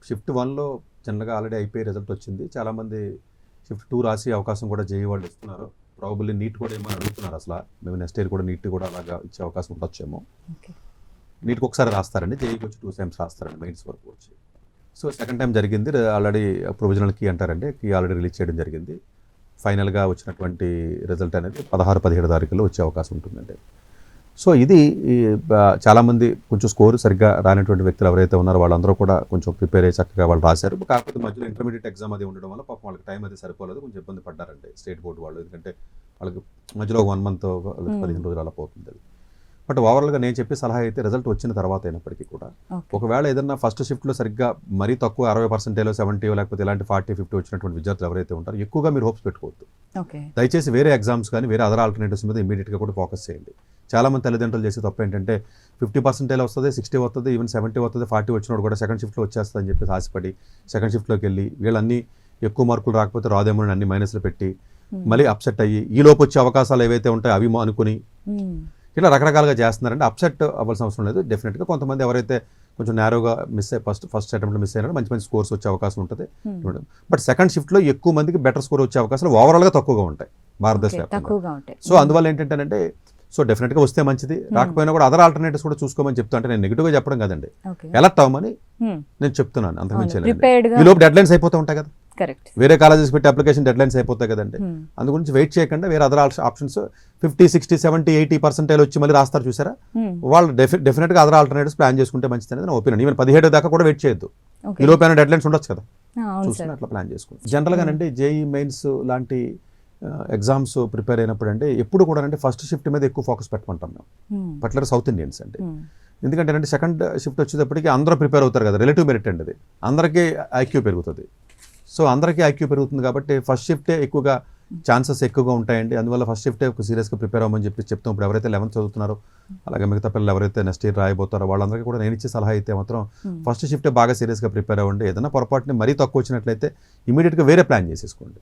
Shift 1లో చిన్నగా already అయిపోయి result వచ్చింది. చాలామంది షిఫ్ట్ 2 రాసే అవకాశం కూడా జేఈ వాళ్ళు ఇస్తున్నారు. ప్రాబబ్లీ నీట్ కూడా ఏమని అడుగుతున్నారు అసలు. మేము నెక్స్ట్ ఇయర్ కూడా నీట్ కూడా అలాగా ఇచ్చే అవకాశం ఉండొచ్చేమో. నీట్కి ఒకసారి రాస్తారండి, జేఈకి వచ్చి 2 టైమ్స్ రాస్తారండి మెయిన్స్ వరకు వచ్చి. సో సెకండ్ టైం జరిగింది, ఆల్రెడీ ప్రొవిజనల్ కీ అంటారండి, కీ ఆల్రెడీ రిలీజ్ చేయడం జరిగింది. ఫైనల్గా వచ్చినటువంటి రిజల్ట్ అనేది 16-17 తారీఖుల్లో వచ్చే అవకాశం ఉంటుందండి. సో ఇది చాలామంది కొంచెం స్కోర్ సరిగ్గా రానటువంటి వ్యక్తులు ఎవరైతే ఉన్నారో వాళ్ళందరూ కూడా కొంచెం ప్రిపేర్ అయ్యి చక్కగా వాళ్ళు రాశారు. కాకపోతే మధ్యలో ఇంటర్మీడియట్ ఎగ్జామ్ అది ఉండడం వల్ల పాపం వాళ్ళకి టైం అది సరిపోలేదు, కొంచెం ఇబ్బంది పడ్డారండి స్టేట్ బోర్డు వాళ్ళు. ఎందుకంటే వాళ్ళకి మధ్యలో 1 మంత్ 15 రోజులు అలా పోతుంది అది. బట్ ఓవరాల్గా నేను చెప్పే సలహా అయితే రిజల్ట్ వచ్చిన తర్వాత అయినప్పటికీ కూడా ఒకవేళ ఏదన్నా ఫస్ట్ షిఫ్ట్లో సరిగ్గా మరీ తక్కువ 60%, 70 లేకపోతే ఇలాంటి 40-50 వచ్చినటువంటి విద్యార్థులు ఎవరైతే ఉంటారో ఎక్కువగా మీరు హోప్స్ పెట్టుకోవద్దు. దయచేసి వేరే ఎగ్జామ్స్ కానీ వేరే అదర్ ఆల్టర్నేటివ్స్ మీద ఇమీడియట్గా కూడా ఫోకస్ చేయండి. చాలామంది తల్లిదండ్రులు చేసే తప్పు ఏంటంటే 50% వస్తుంది, 60 వస్తుంది, ఈవెన్ 70 వస్తుంది, 40 వచ్చినోడు కూడా సెకండ్ షిఫ్ట్లో వచ్చేస్తుంది అని చెప్పేసి ఆశపడి సెకండ్ షిఫ్ట్లోకి వెళ్ళి వీళ్ళన్నీ ఎక్కువ మార్కులు రాకపోతే రాదేమో అని అన్ని మైనస్లు పెట్టి మళ్ళీ అప్సెట్ అయ్యి ఈ లోపు వచ్చే అవకాశాలు ఏవైతే ఉంటాయో అవి అనుకుని ఇట్లా రకరకాలుగా చేస్తున్నారంటే అప్సెట్ అవ్వాల్సిన అవసరం లేదు. డెఫినెట్గా కొంతమంది ఎవరైతే కొంచెం నేరోగా మిస్ అయ్యి ఫస్ట్ అటెంప్ట్లో మిస్ అయినారో మంచి స్కోర్స్ వచ్చే అవకాశం ఉంటుంది. బట్ సెకండ్ షిఫ్ట్లో ఎక్కువ మందికి బెటర్ స్కోర్ వచ్చే అవకాశాలు ఓవరాల్గా తక్కువగా ఉంటాయి భారతదేశంలో. సో అందువల్ల ఏంటంటే సో డెఫినెట్గా వస్తే మంచిది, రాకపోయినా కూడా అదర్ ఆల్టర్నేటివ్స్ కూడా చూసుకోమని చెప్తా. అంటే నేను నెగిటివ్గా చెప్పడం కదండి, ఎలర్ట్ అవ్వమని నేను చెప్తున్నాను, అంతకుమించి. ఈ లోపు డెడ్ లైన్స్ అయిపోతూ ఉంటాయి కదా, వేరే కాలేజెస్ పెట్టి అప్లికేషన్ డెడ్ లైన్స్ అయిపోతాయి కదండి. అందు గురించి వెయిట్ చేయకుండా వేరే అదర్ ఆప్షన్స్ 50, 60, 70, 80% వచ్చి మళ్ళీ రాస్తారు చూసారా, వాళ్ళు డెఫినెట్గా అదర్ ఆల్టర్నేటివ్స్ ప్లాన్ చేసుకుంటే మంచిది అనేది నా ఒపీనియన్. ఈవెన్ 17 దాకా కూడా వెయిట్ చేయొద్దు, ఈ లోపు డెడ్ లైన్స్ ఉండొచ్చు కదా, చూసుకుని అట్లా ప్లాన్ చేసుకోండి. జనరల్గానండి జేఈ మెయిన్స్ లాంటి ఎగ్జామ్స్ ప్రిపేర్ అయినప్పుడు అంటే ఎప్పుడు కూడా అంటే ఫస్ట్ షిఫ్ట్ మీద ఎక్కువ ఫోకస్ పెట్టమంటాం మేము, పర్టికులర్ సౌత్ ఇండియన్స్ అండి. ఎందుకంటే అంటే సెకండ్ షిఫ్ట్ వచ్చేటప్పటికి అందరూ ప్రిపేర్ అవుతారు కదా, రిలేటివ్ మెరిట్ అండి అది, అందరికీ ఐక్యూ పెరుగుతుంది. సో అందరికీ ఐక్యూ పెరుగుతుంది కాబట్టి ఫస్ట్ షిఫ్టే ఎక్కువగా ఛాన్సెస్ ఎక్కువగా ఉంటాయండి. అందువల్ల ఫస్ట్ షిఫ్టే సీరియస్గా ప్రిపేర్ అవ్వమని చెప్తాం. ఇప్పుడు ఎవరైతే 11th చదువుతున్నారో అలాగే మిగతా పిల్లలు ఎవరైతే నెక్స్ట్ ఇయర్ రాయబోతారో వాళ్ళందరికీ కూడా నేను ఇచ్చే సలహా అయితే మాత్రం ఫస్ట్ షిఫ్టే బాగా సీరియస్గా ప్రిపేర్ అవ్వండి. ఏదైనా పొరపాటుని మరీ తక్కువ వచ్చినట్లయితే ఇమీడియట్గా వేరే ప్లాన్ చేసేసుకోండి.